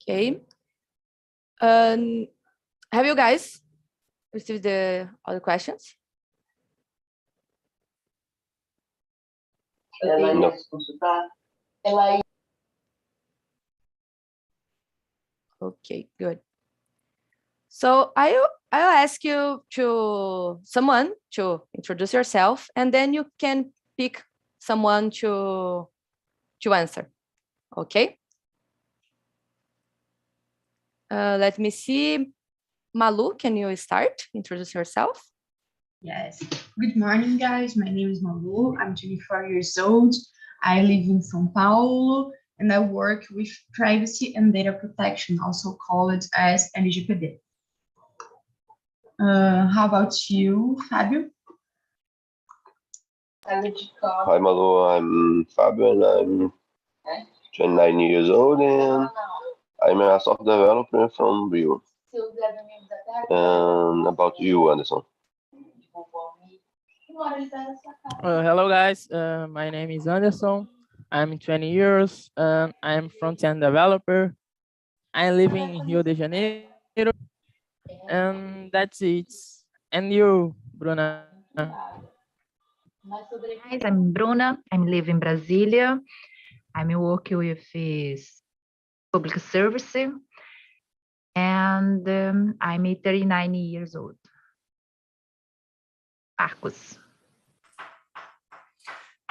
Okay. Have you guys received the other questions? No. Okay, good. So I'll ask you someone to introduce yourself, and then you can pick someone to answer. Okay. Let me see. Malu, can you start? Introduce yourself. Yes. Good morning, guys. My name is Malu. I'm 24 years old. I live in São Paulo, and I work with privacy and data protection, also called as LGPD. How about you, Fábio? Hi, Malu. I'm Fabio, and I'm 29 years old, and I'm a software developer from Rio. And about you, Anderson? Hello, guys. My name is Anderson. I'm 20 years. I'm front-end developer. I live in Rio de Janeiro. And that's it. And you, Bruna? Guys, I'm Bruna. I live in Brasília. I'm working with public service, and I'm 39 years old. Marcos.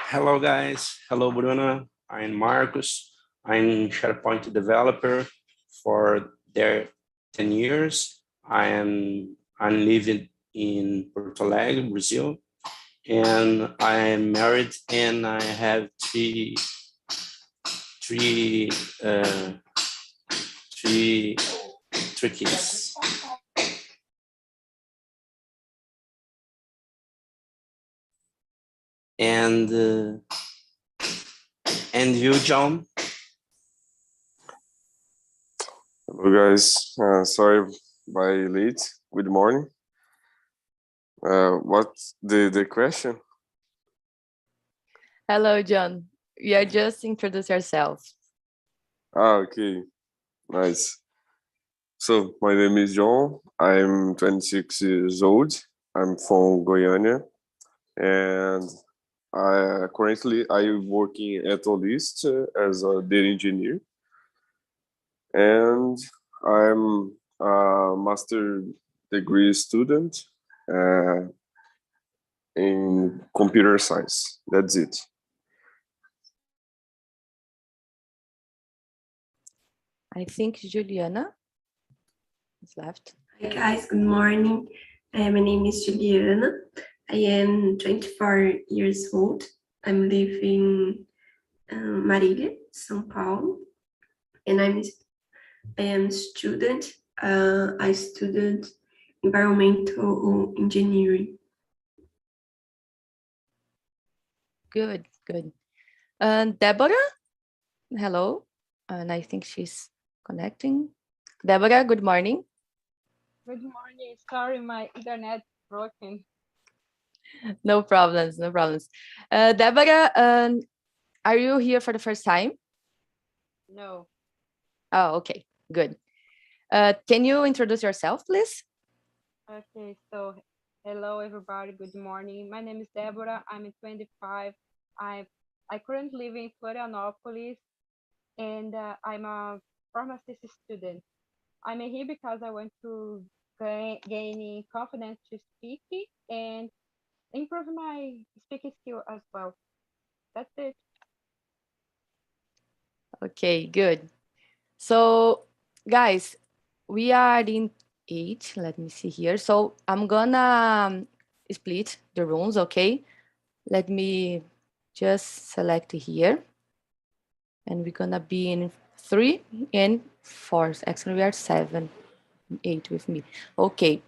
Hello, guys. Hello, Bruna. I'm Marcos. I'm SharePoint developer for 10 years. I'm living in Porto Alegre, Brazil, and I am married, and I have three kids. And you, John? Hello, guys. Sorry by late. Good morning. What's the question? Hello, John. Yeah, just introduce yourself. Okay. Nice. So my name is John. I'm 26 years old. I'm from Goiânia, and currently I'm working at Olist as a data engineer, and I'm a master degree student in computer science. That's it. I think Juliana is left. Hi guys, good morning. My name is Juliana. I am 24 years old. I'm living in Marília, São Paulo, and I am a student. I studied environmental engineering. Good, good. Deborah, hello. And I think she's connecting. Deborah, good morning. Good morning. Sorry, my internet broken. No problems, no problems. Deborah, are you here for the first time? No. Oh, okay, good. Can you introduce yourself, please? Okay, so hello, everybody. Good morning. My name is Deborah. I'm 25. I currently live in Florianopolis, and I'm a pharmacy student. I'm here because I want to gain confidence to speak and improve my speaking skill as well. That's it. Okay, good. So, guys, we are in 8. Let me see here. So I'm gonna split the rooms, okay? Let me just select here. And we're gonna be in 3 and 4. Actually, we are 7, 8 with me. Okay.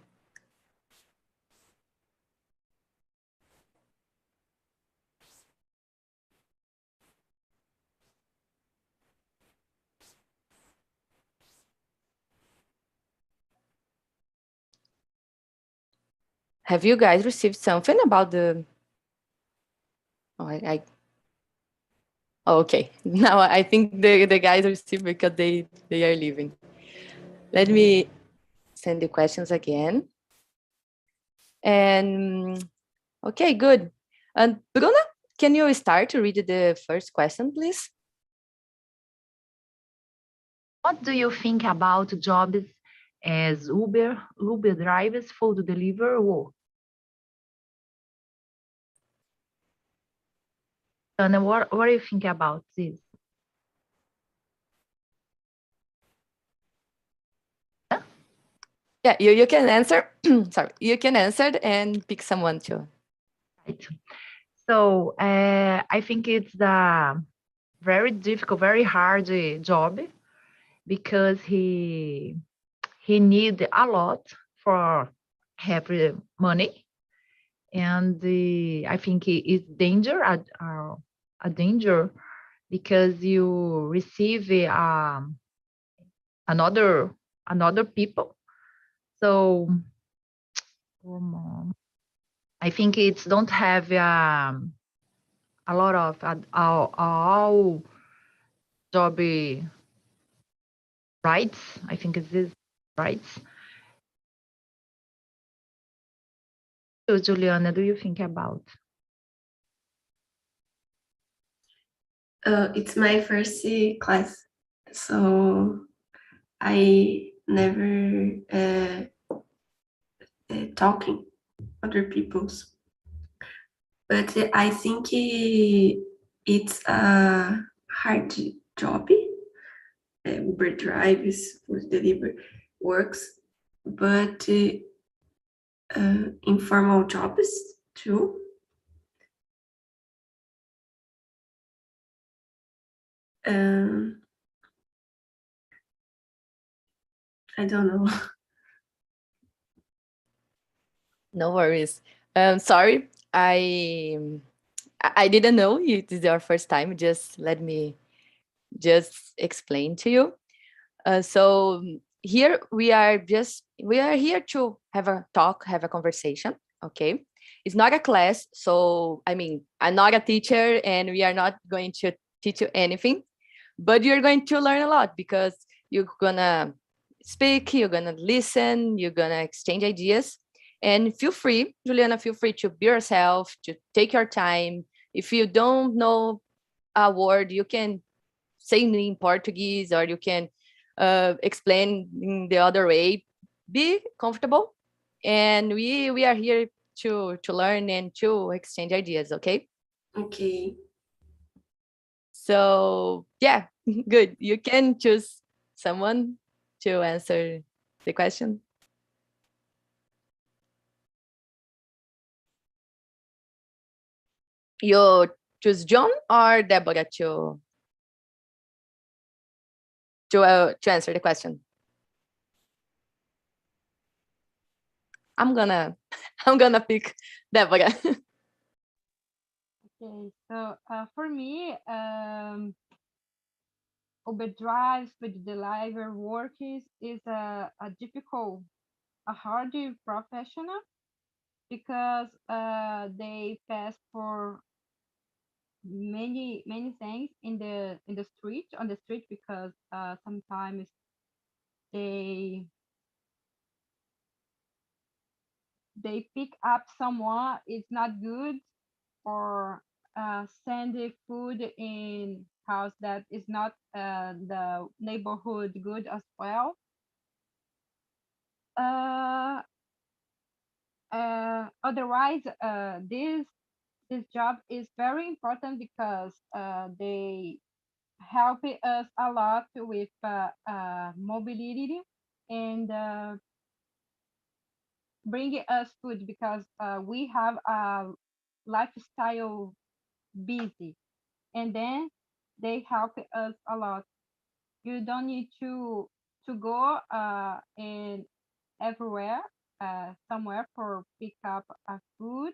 Have you guys received something about the... Oh, Okay, now I think the guys receive because they are leaving. Let me send the questions again. And okay, good. And Bruna, can you start to read the first question, please? What do you think about jobs as Uber drivers, food delivery work? And what do you think about this? Yeah, you can answer. Sorry, you can answer and pick someone too. Right. So I think it's the very difficult, very hard job because he need a lot for have money, and I think it's danger a danger because you receive another people. So I think it's don't have a lot of all job rights. I think it's this rights. So Juliana, do you think about? It's my first class, so I never talking other people's. But I think it's a hard job. Uber drives, food delivery works, but informal jobs too. I don't know. No worries. Sorry, I didn't know it is your first time. Just let me just explain to you. So here we are here to have a talk, have a conversation. Okay, it's not a class. So I mean, I'm not a teacher, and we are not going to teach you anything, but you're going to learn a lot because you're gonna speak, you're gonna listen, you're gonna exchange ideas. And feel free, Juliana, feel free to be yourself, to take your time. If you don't know a word, you can say in Portuguese, or you can explain in the other way. Be comfortable, and we are here to learn and to exchange ideas. Okay. Okay. So yeah, good. You can choose someone to answer the question. You choose John or Deborah to answer the question. I'm gonna pick Deborah. Okay, so for me, Uber drives with deliver work is a difficult, a hard professional because they pass for many things in the street on the street because sometimes they they pick up someone it's not good or send the food in house that is not the neighborhood good as well. Uh, Otherwise, this job is very important because they help us a lot with mobility and bring us food because we have a lifestyle busy, and then they help us a lot. You don't need to go in everywhere, somewhere for pick up a food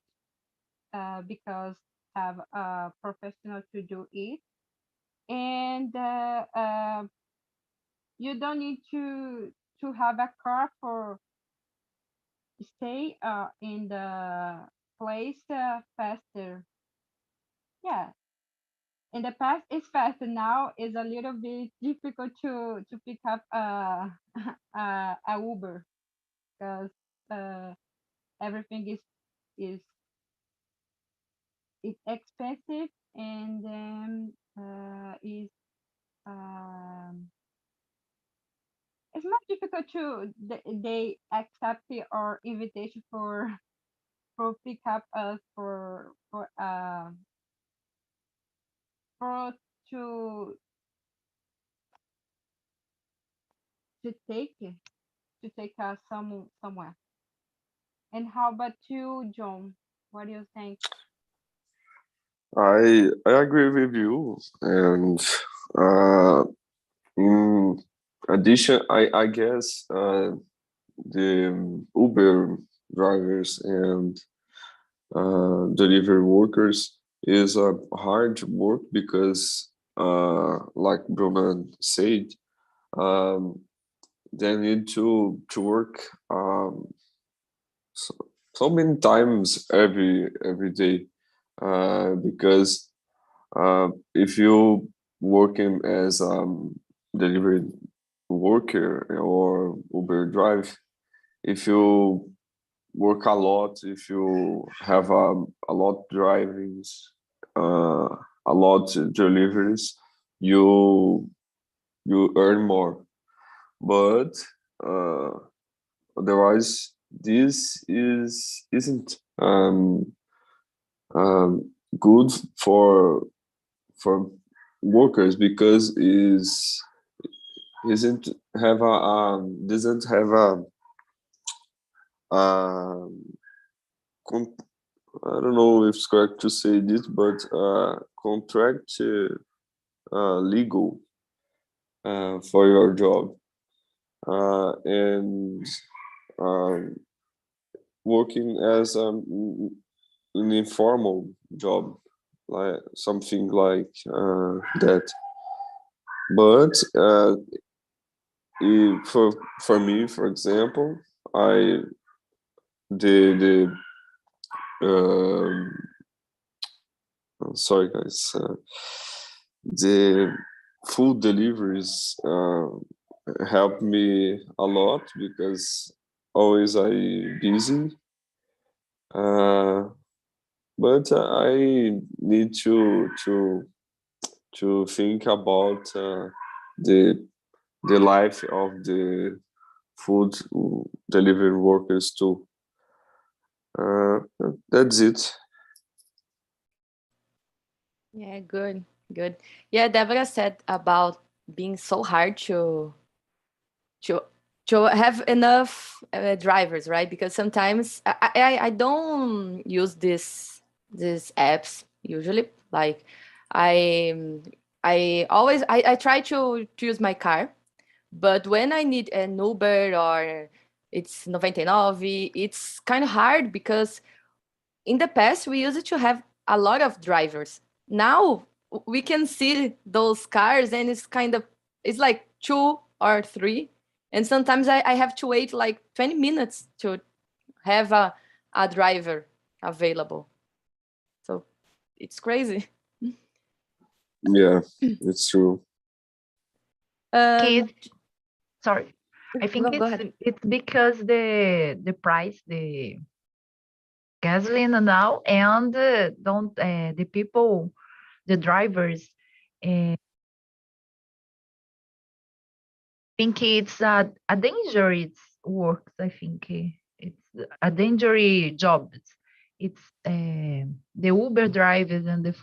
because have a professional to do it, and you don't need to have a car for stay in the place faster. Yeah, in the past it's fast. Now it's a little bit difficult to pick up a Uber because everything is it's expensive, and then is it's more difficult to they accept our invitation for pick up us for to take us somewhere. And how about you, John? What do you think? I agree with you, and in addition, I guess the Uber drivers and delivery workers is a hard work because, like Bruno said, um, they need to work so, so many times every day, because if you working as delivery worker or Uber drive, if you work a lot, if you have a lot drivings, a lot deliveries, you earn more. But uh, otherwise, this isn't good for workers because is isn't have a doesn't have a con- I don't know if it's correct to say this, but contract legal for your job, and um, working as an informal job, like something like that. But for me, for example, I the sorry guys, the food deliveries help me a lot because always I busy, but I need to think about the life of the food delivery workers too. That's it. Yeah, good, good. Yeah, Deborah said about being so hard to to have enough drivers, right? Because sometimes I don't use these apps usually. Like I I try to use my car, but when I need an Uber or it's 99, it's kind of hard because in the past we used to have a lot of drivers. Now we can see those cars and it's like two or three, and sometimes I have to wait like 20 minutes to have a driver available, so it's crazy. Yeah, it's true. um Sorry, I think go ahead. it's because the price, the gasoline now, and don't the people, the drivers, uh, think it's a dangerous work. I think it's a dangerous job. It's the Uber drivers and the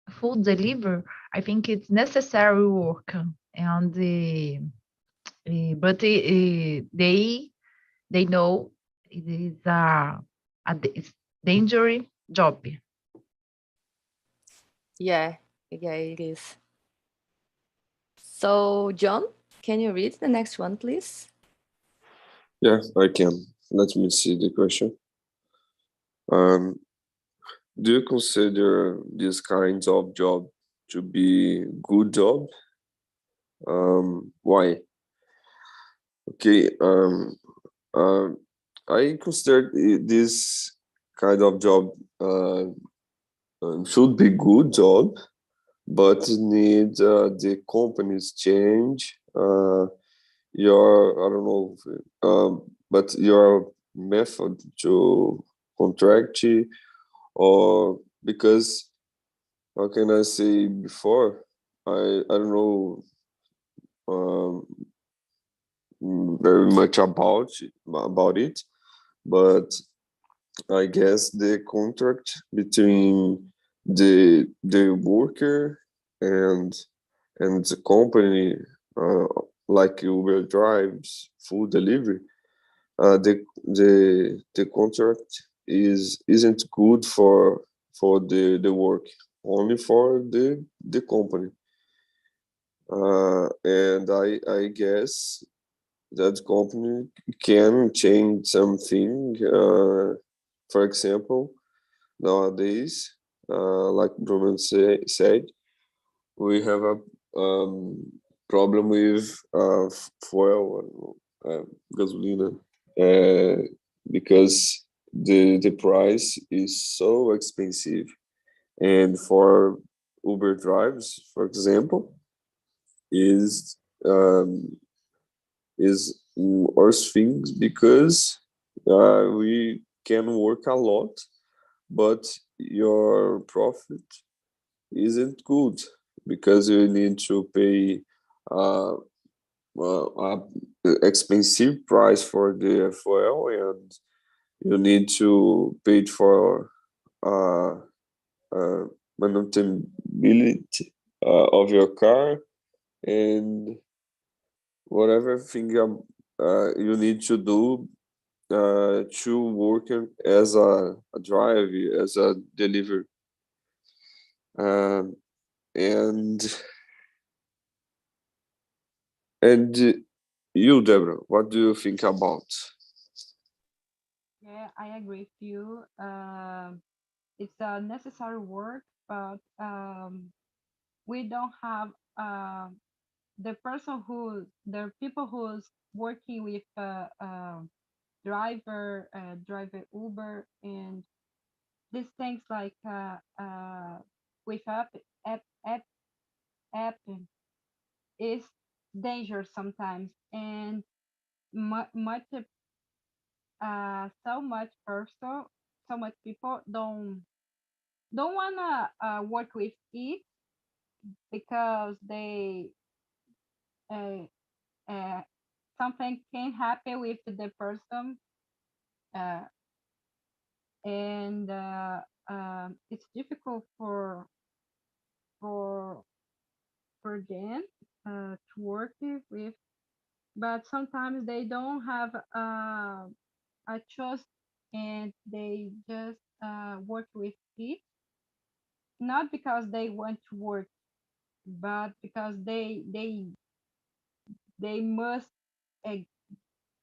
food deliver. I think it's necessary work, and but they know it is it's dangerous job. Yeah, yeah, it is. So John, can you read the next one, please? Yeah, I can. Let me see the question. Um, do you consider this kind of job to be good job? Why? Okay. I consider this kind of job should be good job but need the companies change your, I don't know, but your method to contract, or because, how can I say, before, I don't know um, very much about it, but I guess the contract between the worker and the company, uh, like Uber drives, food delivery, the contract isn't good for the work, only for the company. And I guess that company can change something. For example, nowadays, like Bruno said, we have a problem with fuel, gasolina, uh, because the price is so expensive. And for Uber drives, for example, is um, worse things because we can work a lot, but your profit isn't good because you need to pay uh, expensive price for the fuel, and you need to pay for uh, uh, maintainability of your car, and whatever thing you need to do to work as a driver, as a delivery. Um, and and you, Deborah, what do you think about? Yeah, I agree with you. It's a necessary work, but we don't have the people who's working with driver Uber and these things like with app app app is dangerous sometimes, and much so much people don't wanna work with it because they uh, uh, something can happen with the person, uh, and it's difficult for for them to work with, but sometimes they don't have a trust and they just work with it, not because they want to work, but because they must uh,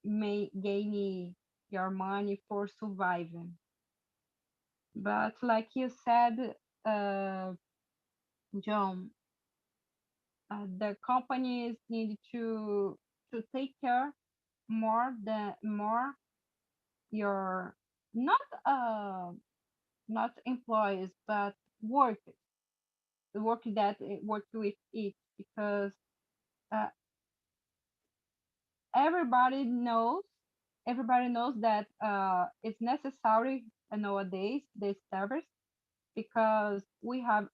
gain your money for surviving. But like you said, uh, John, the companies need to take care more your not not employees but workers, the work that work with it, because uh, everybody knows everybody knows that it's necessary nowadays this service because we have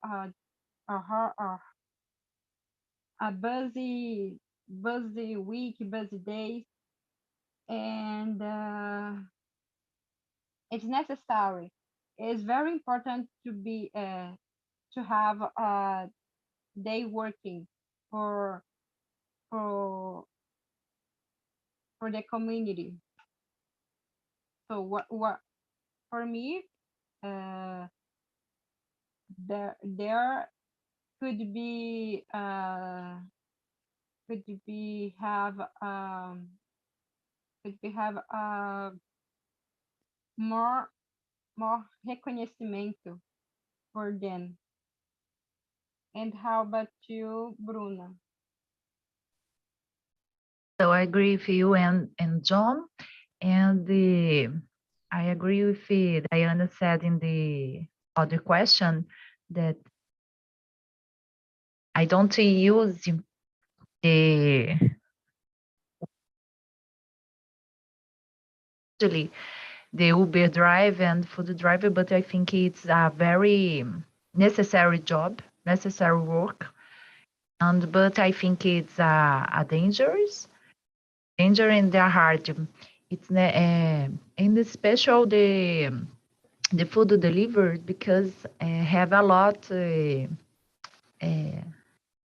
a busy week, busy days, and it's necessary. It's very important to be to have a day working for for for the community. So what for me, uh, there could be could be have could be have more reconhecimento for them. And how about you, Bruna? So I agree with you and John, and I agree with Diana said in the other question that I don't use the actually the Uber drive and food driver, but I think it's a very necessary job, necessary work. And but I think it's a danger and they're hard. It's and special the food delivered because have a lot uh,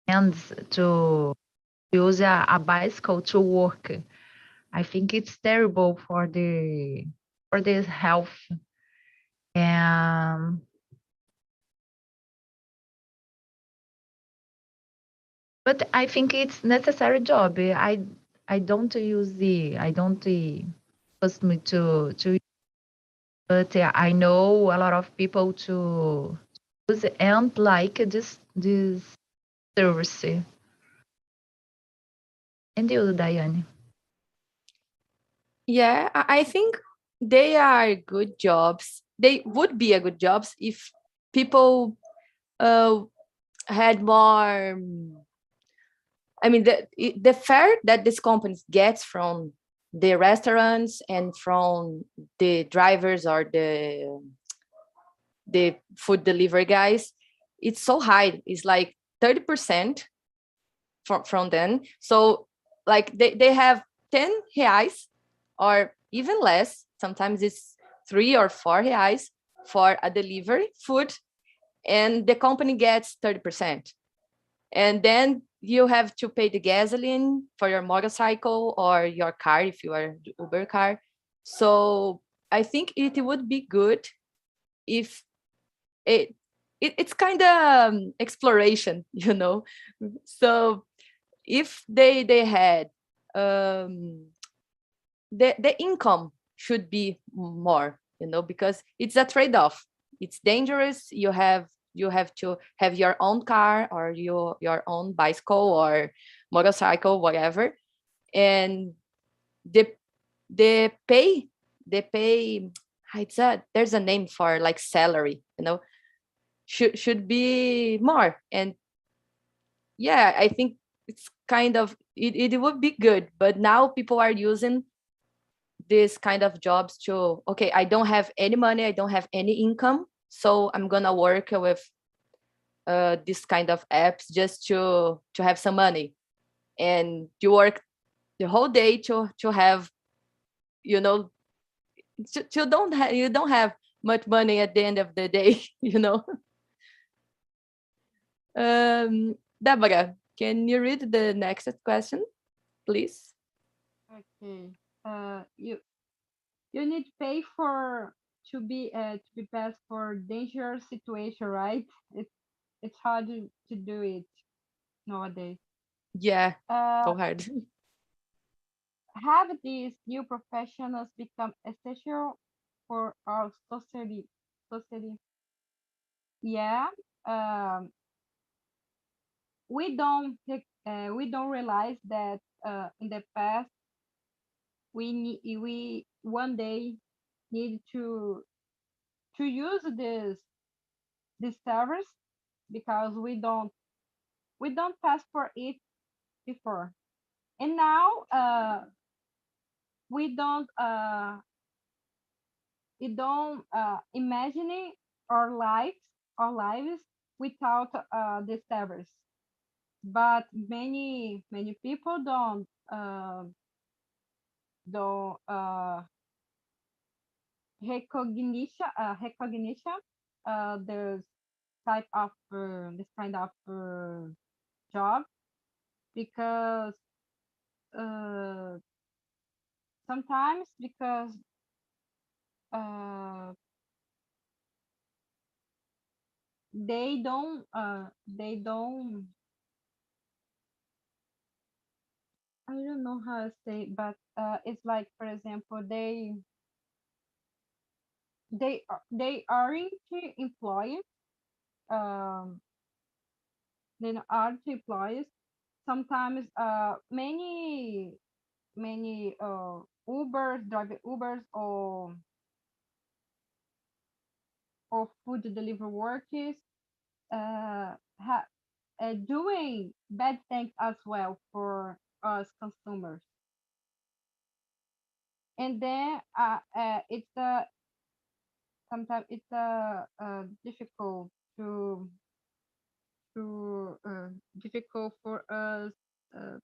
hands to use a bicycle to work. I think it's terrible for the health. Um, but I think it's necessary job. I don't use I don't trust me to but I know a lot of people to use and like this service. And you, Diane? Yeah, I think they are good jobs. They would be a good jobs if people uh, had more. I mean, the fare that these companies gets from the restaurants and from the drivers or the food delivery guys, it's so high. It's like 30% from them. So like they have 10 reais or even less. Sometimes it's 3 or 4 reais for a delivery food, and the company gets 30%. And then you have to pay the gasoline for your motorcycle or your car if you are Uber car. So I think it would be good if it, it's kind of exploration, you know. So if they had um the income should be more, you know, because it's a trade-off. It's dangerous. You have to have your own car or your own bicycle or motorcycle, whatever. And the the pay it's there's a name for like salary, you know, should be more. And yeah, I think it's kind of it would be good, but now people are using this kind of jobs to, okay, I don't have any money, I don't have any income, so I'm gonna work with this kind of apps just to have some money. And you work the whole day to have, you know, you don't have much money at the end of the day. You know. Deborah, can you read the next question, please? Okay. You need pay for to be passed for dangerous situation, right? It's hard to do it nowadays. Yeah, Uh, so hard. have these new professionals become essential for our society? Society, yeah. Um, we don't realize that in the past we one day need to use this service because we don't pass for it before, and now we don't imagine our lives without this service. But many people don't recognition this this kind of job, because uh, sometimes because uh, they don't I don't know how to say, but it's like, for example, they aren't employees. Um, they aren't employees. Sometimes many Ubers, driving Ubers, or food delivery workers uh, ha, doing bad things as well for us consumers. And then it's sometimes it's difficult to difficult for us uh,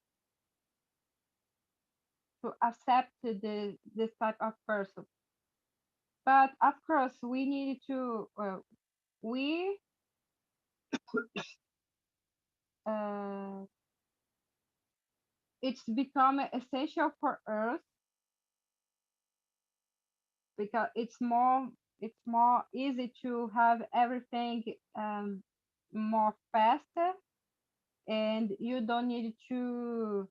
to accept this type of person. But of course, we need to we uh, it's become essential for us because it's more easy to have everything more faster, and you don't need to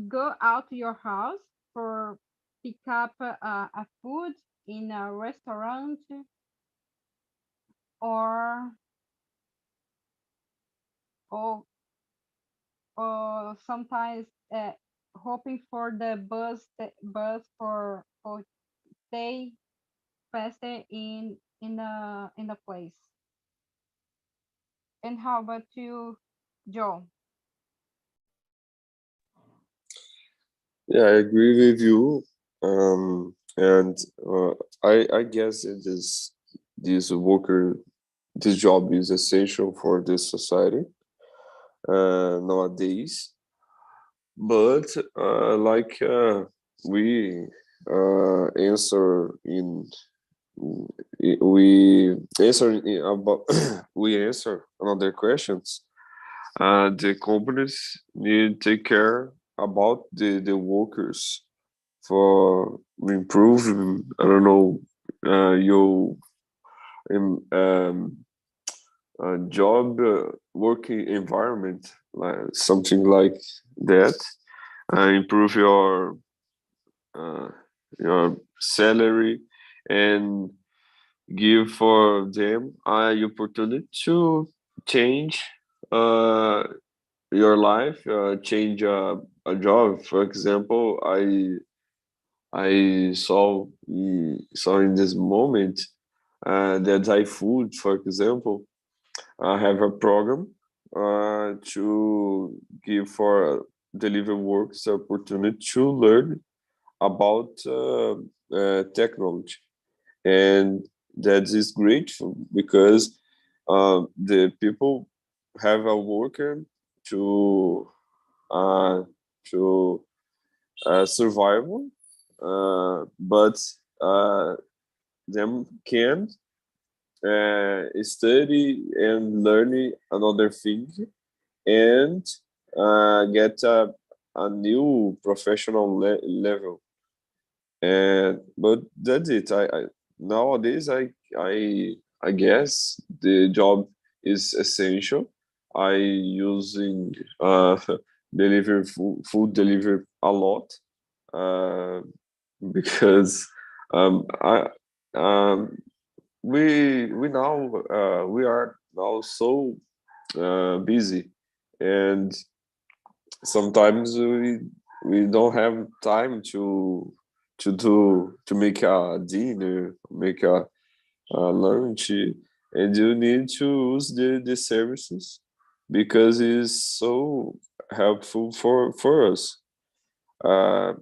go out to your house for pick up a food in a restaurant, or or or sometimes hoping for the bus for stay faster in the place. And how about you, Joe? Yeah, I agree with you. And I guess it is this worker, this job is essential for this society nowadays. But we answer in we answer about we answer another questions. The companies need to take care about the workers for improving. I don't know your job working environment, like something like that. Improve uh, your salary and give for them an opportunity to change uh, your life, change a job. For example, I saw in this moment that iFood, for example, have a program to give for delivery workers the opportunity to learn about technology, and that is great because the people have a worker to uh, to survival, but them can study and learn another thing and get a new professional level. And but that's it. I nowadays I guess the job is essential. I using deliver food delivery a lot uh, because I um we now we are now so busy, and sometimes we don't have time to make a dinner, make a lunch, and you need to use the services because it's so helpful for us. Uh,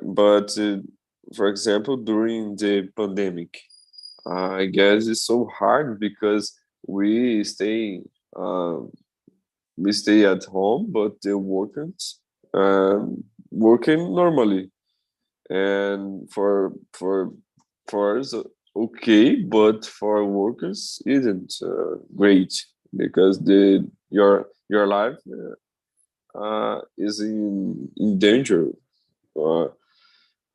but for example, during the pandemic, I guess it's so hard because we stay um, we stay at home, but the workers working normally, and for us, okay, but for workers isn't great because the your life is in danger. Uh,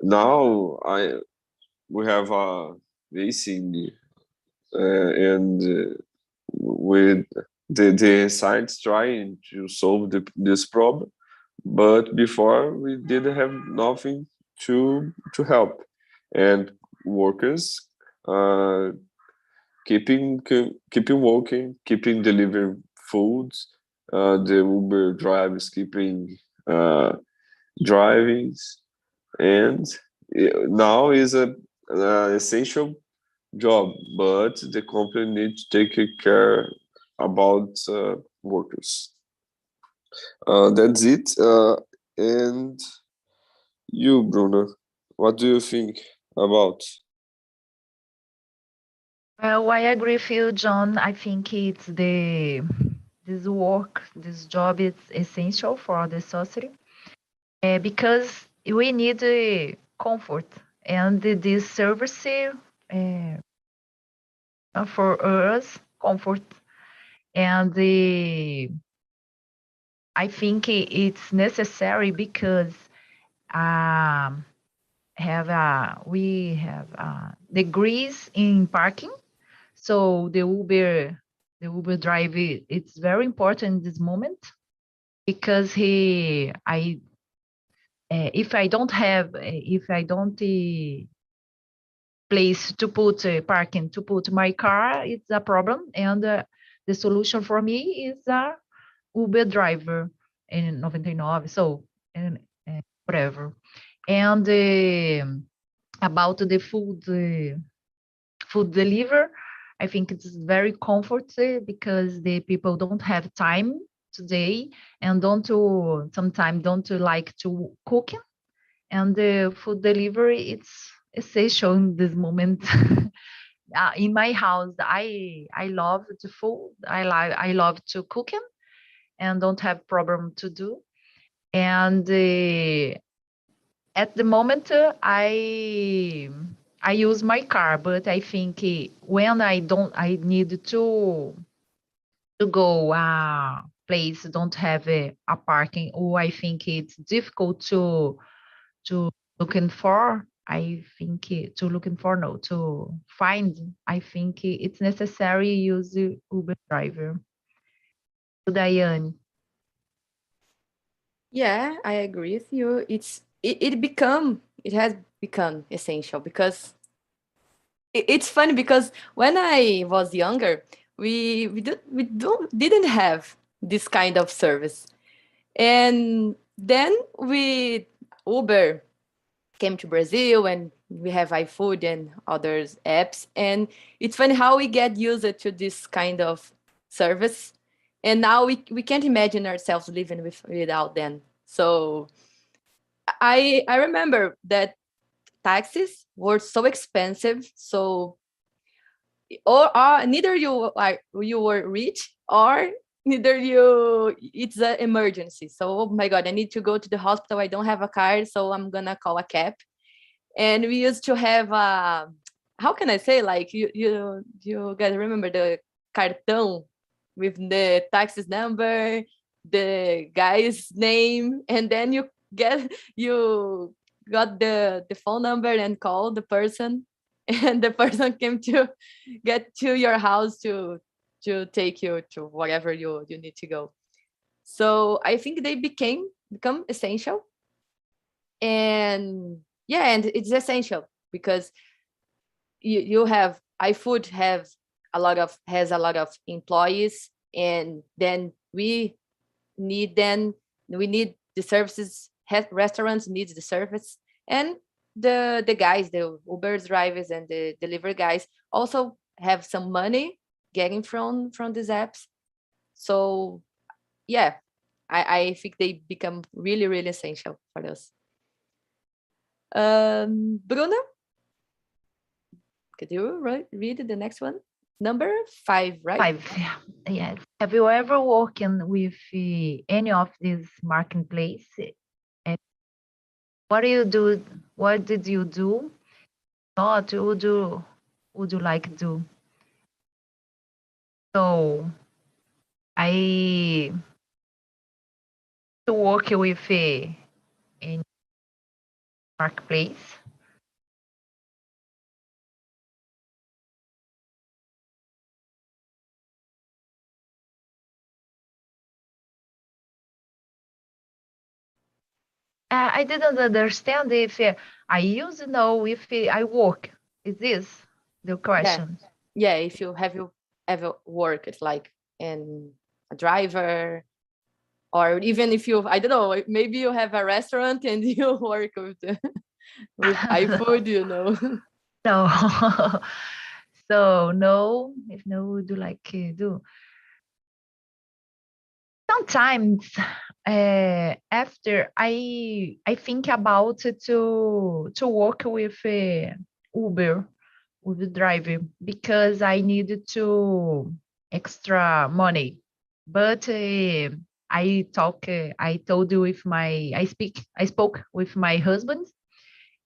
now I we have a facing and with the science trying to solve this problem, but before we didn't have nothing to help, and workers uh, keeping working, keeping delivering foods, the Uber drivers keeping uh, driving, and now is a essential job, but the company needs to take care about workers. That's it. And you, Bruno, what do you think about? Well, I agree with you, John. I think it's this job is essential for the society because we need comfort and this service for us comfort and I think it's necessary because we have degrees in parking. So the Uber driver, it's very important in this moment because if I don't place to put parking to put my car, it's a problem. And the solution for me is a Uber driver in 99. So and whatever. And about the food deliver, I think it's very comfortable because the people don't have time today and sometimes don't like to cooking, and the food delivery it's essential in this moment. In my house, I love the food. I love to cooking and don't have problem to do. And at the moment, I use my car, but I think when I need to go place don't have a parking, or I think it's difficult to looking for. I think to looking for no to find. I think it's necessary use the Uber driver. Diane. Yeah, I agree with you. It has become essential because it's funny because when I was younger, we didn't have this kind of service, and then Uber came to Brazil, and we have iFood and others apps, and it's funny how we get used to this kind of service, and now we can't imagine ourselves living without them. So I remember that taxes were so expensive, so or neither you were rich, or neither it's an emergency. So oh my god, I need to go to the hospital, I don't have a car, so I'm gonna call a cab. And we used to have how can I say, like you guys remember the cartão with the taxis number, the guy's name, and then you got the phone number and call the person, and the person came to get to your house to take you to wherever you need to go. So I think they become essential. And yeah, and it's essential because you have iFood has a lot of employees, and then we need the services. Restaurants needs the service, and the guys, the Uber drivers and the delivery guys also have some money getting from these apps. So yeah, I think they become really, really essential for us. Bruna, could you read the next one? Number 5, right? 5, yeah. Yes. Have you ever working with any of these marketplace? What do you do? What did you do? What would you like to do? So I to work with a marketplace. I didn't understand if I use know if I work. Is this the question? Yeah, if you ever worked like in a driver, or even if you, I don't know, maybe you have a restaurant and you work with iFood, No. So no, if no, would you like to do? Sometimes after I think about to work with Uber, with the driver, because I needed to extra money. But I told you with I spoke with my husband,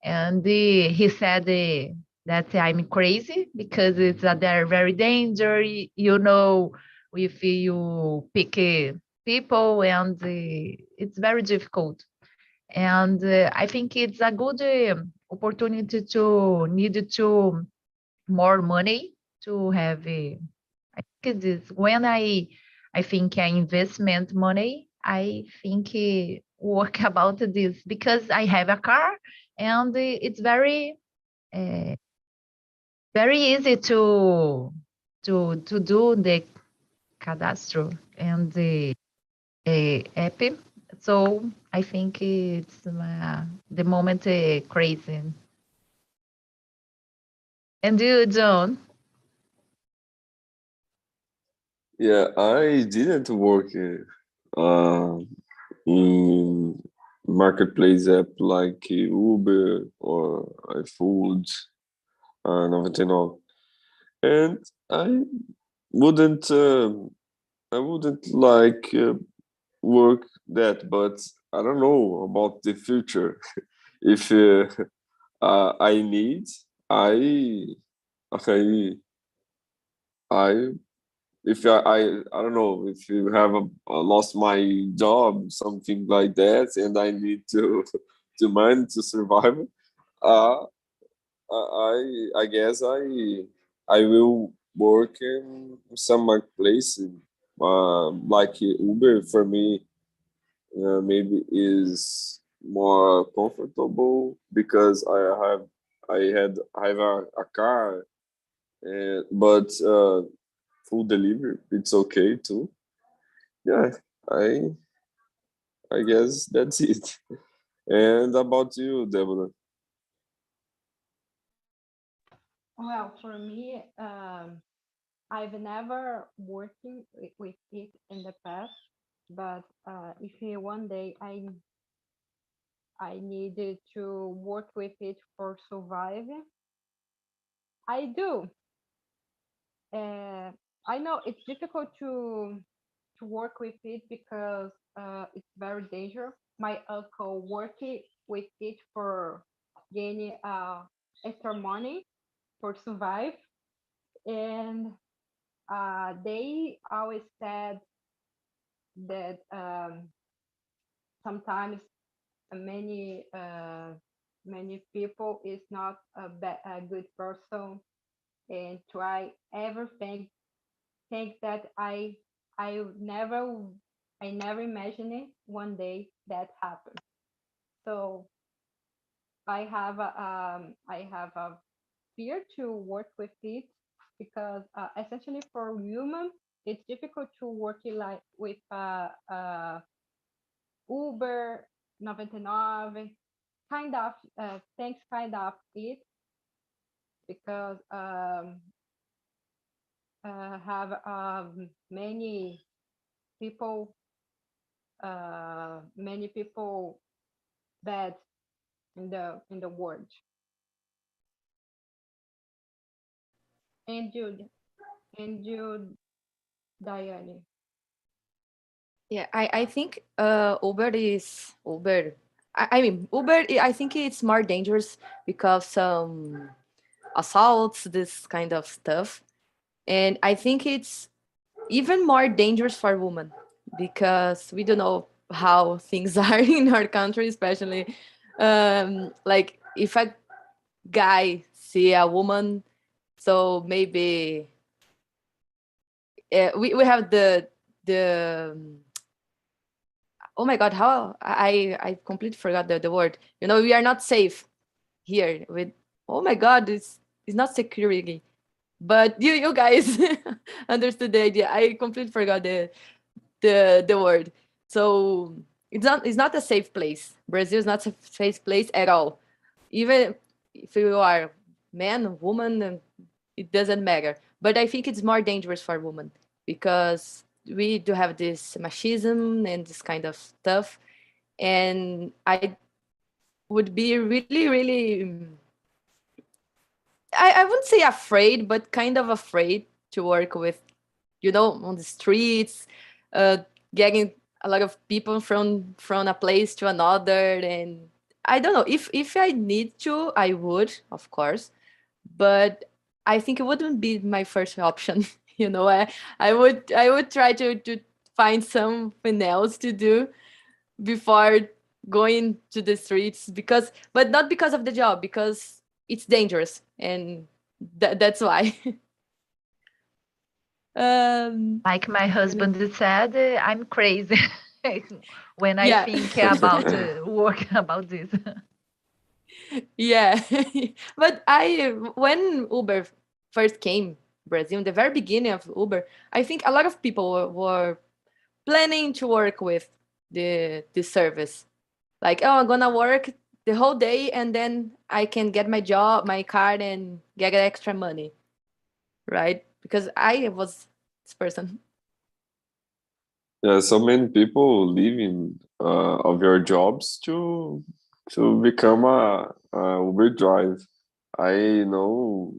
and he said that I'm crazy because they're very dangerous, if you pick people, and it's very difficult. And I think it's a good opportunity to need to more money to have I think this when I think investment money, I think work about this because I have a car, and it's uh, very easy to do the cadastro and the app. So I think it's the moment crazy. And you, John? Yeah, I didn't work in marketplace app like Uber or iFood, 99. And wouldn't uh, I wouldn't like work that, but I don't know about the future. If I need, I I I if I don't know if you have lost my job, something like that, and I need to to money to survive. Uh, I guess I will work in some place like Uber for me. Maybe is more comfortable because I have a car, but full delivery it's okay too. Yeah, I I guess that's it. And about you, Deborah? Well, for me, I've never working with it in the past, but if one day I needed to work with it for surviving, I do. Uh, I know it's difficult to work with it because it's very dangerous. My uncle worked with it for gaining extra money for survive, and they always said that sometimes many people is not a good person and try everything think that I never I never imagined it one day that happened. So I have a fear to work with it because essentially for human it's difficult to work it like with Uber 99 kind of things kind of it because have people many people bad in the world. And you, Diane. Yeah, I think Uber is Uber. I mean, Uber, I think it's more dangerous because some assaults, this kind of stuff. And I think it's even more dangerous for women because we don't know how things are in our country, especially like if a guy see a woman, so maybe we have the oh my god, how I completely forgot the word. We are not safe here with, oh my god, it's not security. But you guys understood the idea. I completely forgot the word. So it's not a safe place. Brazil is not a safe place at all. Even if you are man, woman, it doesn't matter. But I think it's more dangerous for women because we do have this machismo and this kind of stuff, and I would be really, really, I wouldn't say afraid, but kind of afraid to work with, on the streets, getting a lot of people from a place to another. And I don't know, if I need to, I would, of course, but I think it wouldn't be my first option. I would try to find something else to do before going to the streets, but not because of the job, because it's dangerous, and that's why. Like my husband said, I'm crazy when I Yeah. think about work about this. Yeah. But when Uber first came Brazil, in the very beginning of Uber, I think a lot of people were planning to work with the service. Like, oh, I'm gonna work the whole day and then I can get my job, my card, and get extra money, right? Because I was this person. Yeah, so many people leaving of your jobs to become a Uber drive. I know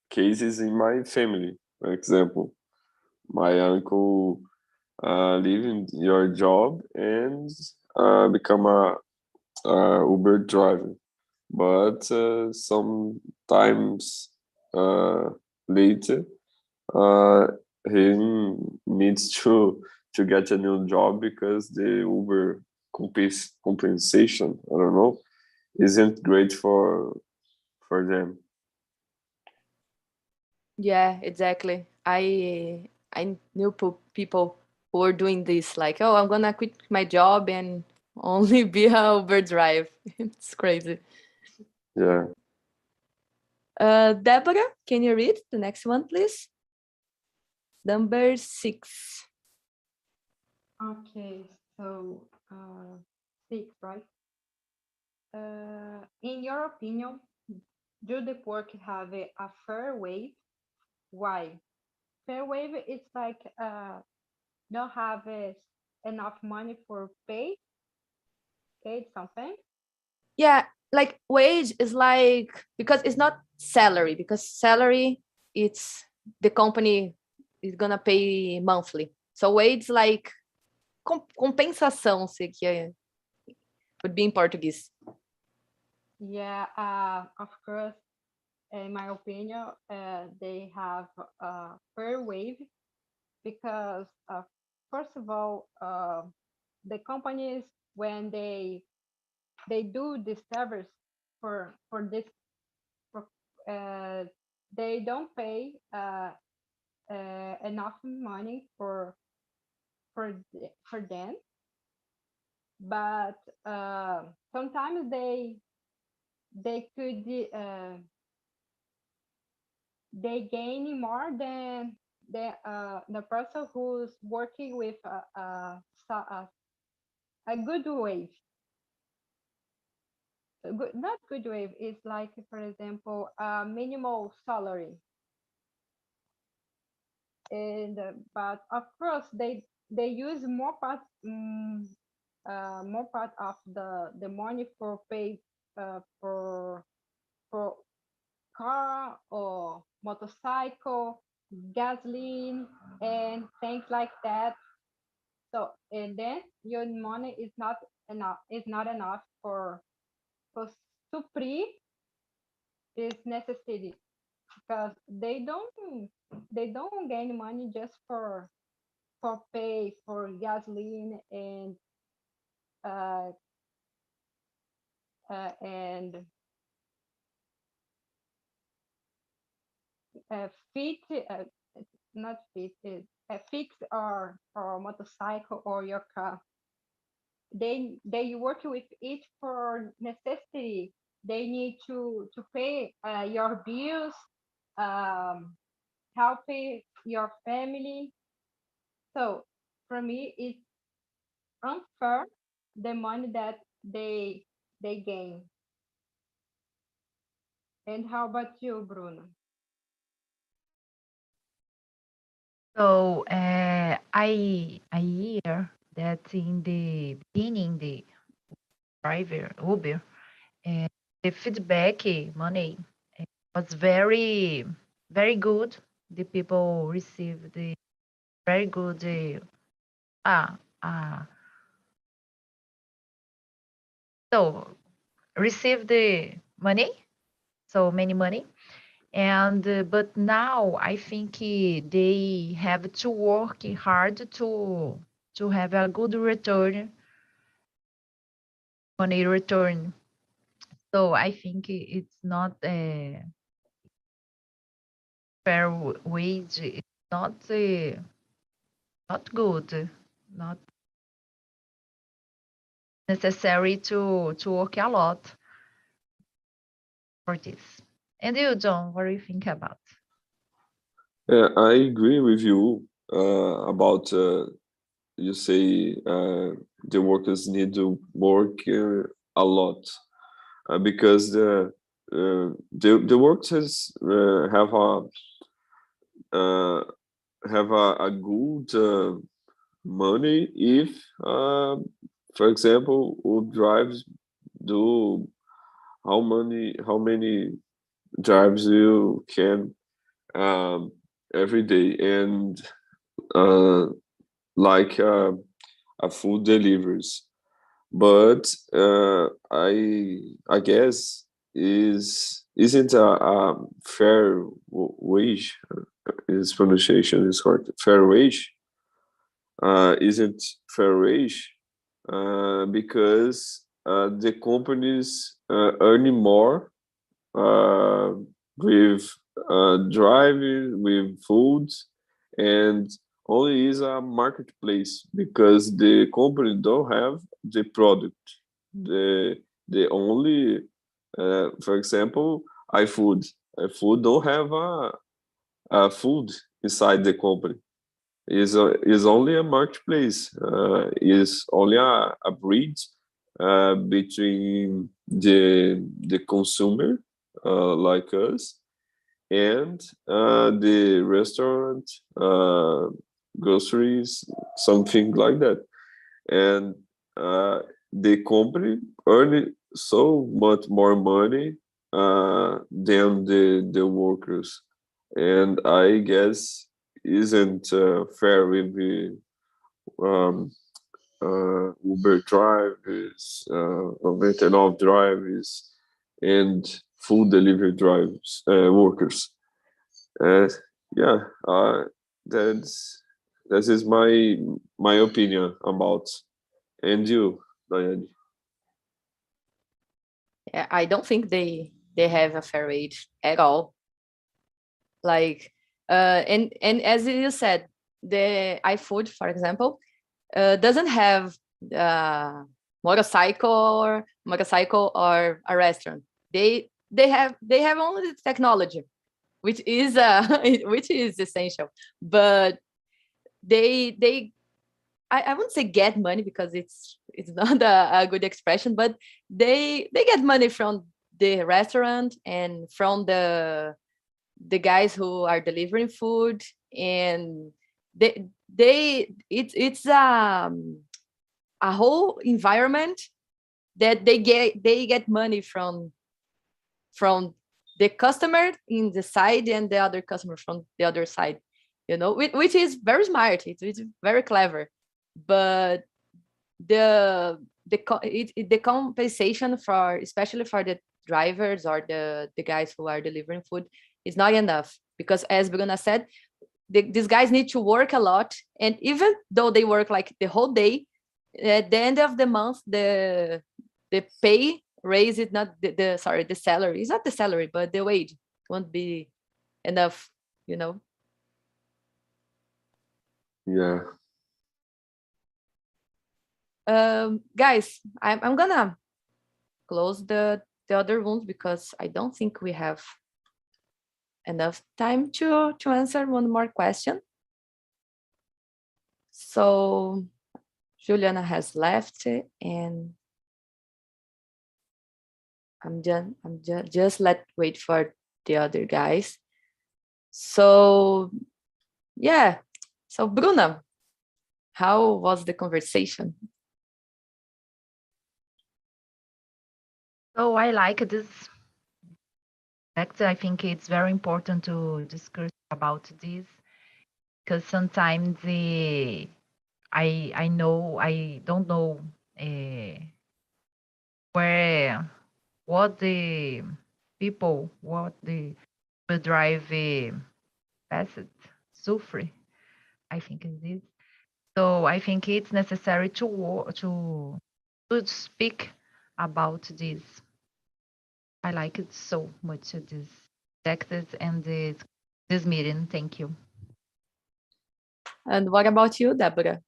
cases in my family. For example, my uncle leaving your job and become a Uber driver, but sometimes later uh, he needs to get a new job because the Uber compensation, I don't know, isn't great for them. Yeah, exactly. I knew people who were doing this, like, oh, I'm gonna quit my job and only be a Uber drive. It's crazy. Yeah. Deborah, can you read the next one, please? Number 6. Okay, so 6, right? In your opinion, do the work have a fair wage? Why? Fair wage is like don't have enough money for paid something. Yeah, like wage is like, because it's not salary, because salary, it's the company is gonna pay monthly. So wage like compensação, sei que would be in Portuguese. Yeah, of course, in my opinion, they have a fair wage because, first of all, the companies when they do this service for this, for, they don't pay enough money for them, but sometimes they could they gain more than the person who's working with a good wage. Not good wage is like, for example, a minimal salary, and but of course they use more part of the money for pay for car or motorcycle, gasoline, and things like that. So, and then your money is not enough. Is not enough for supri this necessity, because they don't gain money just for pay for gasoline uh, and fit not fit fix or motorcycle or your car. They work with it for necessity. They need to pay your bills, um, help your family. So for me, it's unfair the money that they gain. And how about you, Bruno? So I hear that in the beginning, the driver Uber, the feedback money was very good. The people received the very good ah ah so received the money, so many money. And but now I think they have to work hard to have a good return, money return. So I think it's not a fair wage. It's not good, not necessary to work a lot for this. And you, John, what do you think about? Yeah, I agree with you about you say the workers need to work a lot because the workers uh, have a good money if, for example, who drives do how many drives you can um, every day and uh, like a food deliveries. But I guess isn't a fair wage. His pronunciation is correct. Fair wage isn't fair wage because the companies earning more uh, with driving, with food, and only is a marketplace because the company don't have the product. The only, for example, iFood. iFood don't have a food inside the company. Is only a marketplace. Is only a bridge between the consumer like us and the restaurant, groceries, something like that. And the company earn so much more money than the workers. And I guess isn't fair with the um, Uber drivers, 99 drivers, and food delivery drivers, workers. Uh, yeah, that's that is my opinion about. And you, Diane? Yeah, I don't think they have a fair wage at all. Like, and as you said, the iFood, for example, doesn't have motorcycle or a restaurant. They have only the technology, which is which is essential. But they I wouldn't say get money because it's not a good expression, but they get money from the restaurant and from the guys who are delivering food, and it's a whole environment that they get money from the customer in the side and the other customer from the other side, which is very smart. It's very clever. But the compensation for, especially for the drivers or the guys who are delivering food, is not enough, because as Bruna said, these guys need to work a lot, and even though they work like the whole day, at the end of the month, the pay raise it, not the salary, it's not the salary, but the wage won't be enough, you know. Yeah. Guys, I'm gonna close the other rooms because I don't think we have enough time to answer one more question. So Juliana has left, and I'm just wait for the other guys. So yeah, So Bruna, how was the conversation? So I like this fact. I think it's very important to discuss about this because sometimes I know I don't know where what the people what the drive passed suffer. I think it is. So I think it's necessary to speak about this. I like it so much this texas and this meeting. Thank you. And what about you, Deborah?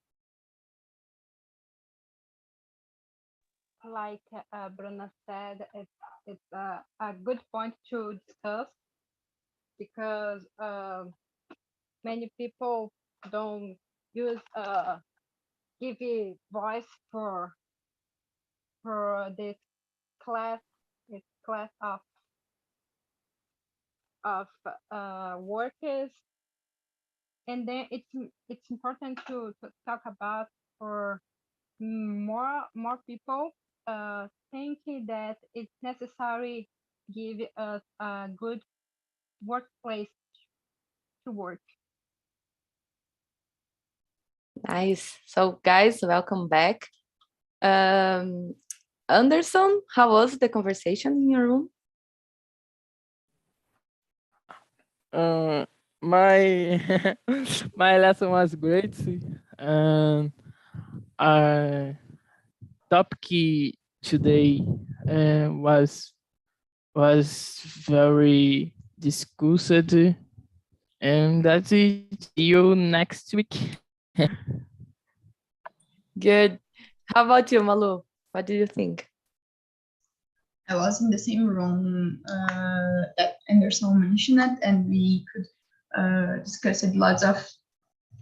Like Bruna said, it's a good point to discuss because many people don't use give a voice for this class this class of workers, and then it's important to talk about for more people thinking that it's necessary give us a good workplace to work. Nice. So guys, welcome back. Anderson, how was the conversation in your room? My my lesson was great. Our topic today was very discussed, and that's it. See you next week. Good. How about you, Malu? What do you think? I was in the same room that Anderson mentioned, and we could discuss lots of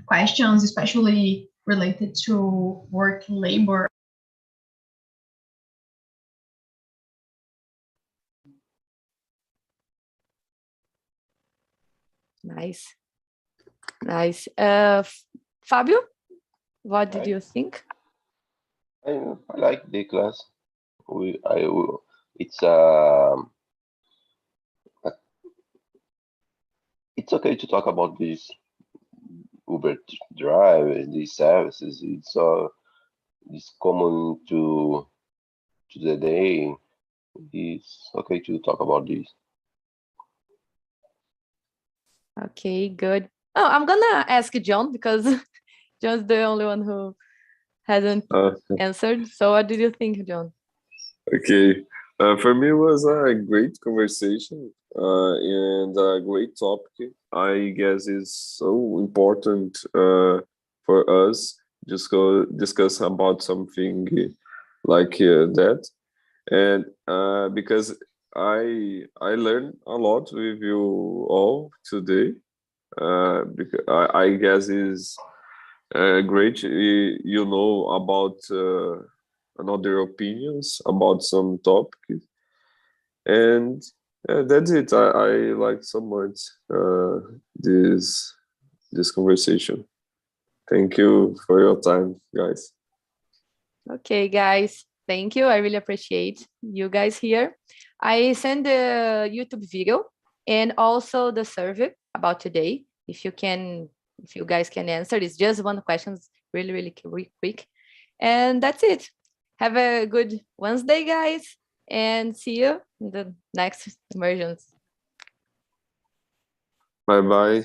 questions, especially related to work labor. Nice. Nice. Fabio, what did you think? I like the class. It's it's okay to talk about this Uber drive, these services. It's common to the day. It's okay to talk about this. Okay, good. Oh, I'm gonna ask John because John's the only one who hasn't answered. So what did you think, John? Okay. For me, it was a great conversation and a great topic. I guess it's so important for us just go discuss about something like that, and because I learned a lot with you all today. Because I guess is great. You know about another opinions about some topic, and that's it. I like so much this conversation. Thank you for your time, guys. Okay, guys. Thank you. I really appreciate you guys here. I sent the YouTube video and also the survey about today. If you guys can answer, it's just one question, it's really quick. And that's it. Have a good Wednesday, guys, and see you in the next immersions. Bye bye.